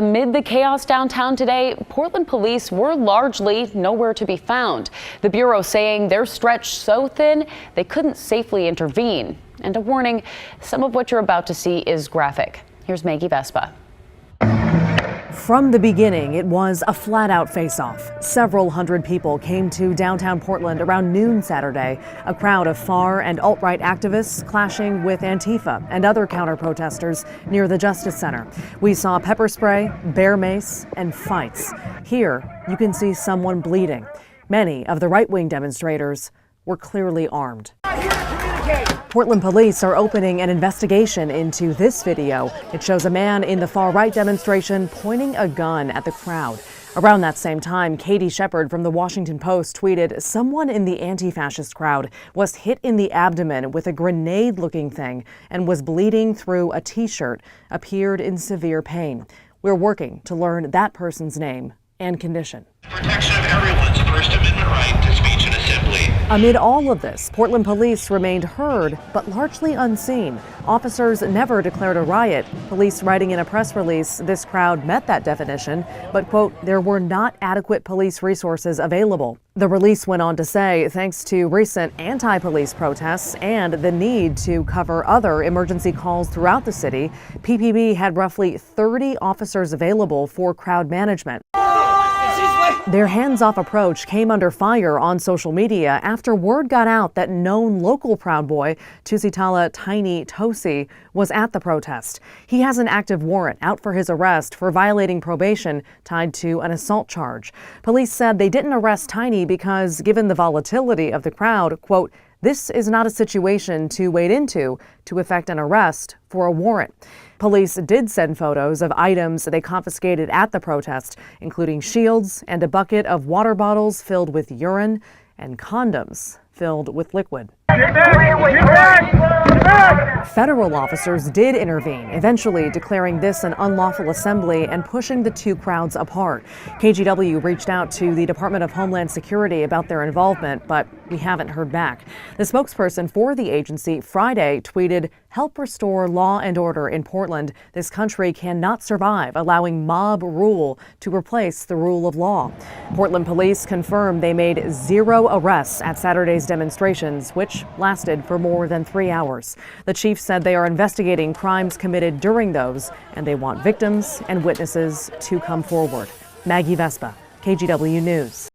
Amid the chaos downtown today, Portland police were largely nowhere to be found. The Bureau saying they're stretched so thin they couldn't safely intervene. And a warning, some of what you're about to see is graphic. Here's Maggie Vespa. From the beginning, it was a flat-out face-off. Several hundred people came to downtown Portland around noon Saturday, a crowd of far and alt-right activists clashing with Antifa and other counter-protesters near the Justice Center. We saw pepper spray, bear mace, and fights. Here, you can see someone bleeding. Many of the right-wing demonstrators were clearly armed. Portland police are opening an investigation into this video. It shows a man in the far-right demonstration pointing a gun at the crowd. Around that same time, Katie Shepard from the Washington Post tweeted, "Someone in the anti-fascist crowd was hit in the abdomen with a grenade-looking thing and was bleeding through a t-shirt, appeared in severe pain." We're working to learn that person's name and condition. Protection of everyone's First Amendment right to speech and assembly. Amid all of this, Portland police remained heard, but largely unseen. Officers never declared a riot. Police writing in a press release, this crowd met that definition, but, quote, there were not adequate police resources available. The release went on to say, thanks to recent anti-police protests and the need to cover other emergency calls throughout the city, PPB had roughly 30 officers available for crowd management. Their hands-off approach came under fire on social media after word got out that known local Proud Boy, Tusitala Tiny Tosi, was at the protest. He has an active warrant out for his arrest for violating probation tied to an assault charge. Police said they didn't arrest Tiny because, given the volatility of the crowd, quote, this is not a situation to wade into to effect an arrest for a warrant. Police did send photos of items they confiscated at the protest, including shields and a bucket of water bottles filled with urine and condoms filled with liquid. Federal officers did intervene, eventually declaring this an unlawful assembly and pushing the two crowds apart. KGW reached out to the Department of Homeland Security about their involvement, but we haven't heard back. The spokesperson for the agency Friday tweeted, "Help restore law and order in Portland. This country cannot survive allowing mob rule to replace the rule of law." Portland police confirmed they made 0 arrests at Saturday's demonstrations, which lasted for more than 3 hours. The chief said they are investigating crimes committed during those, and they want victims and witnesses to come forward. Maggie Vespa, KGW News.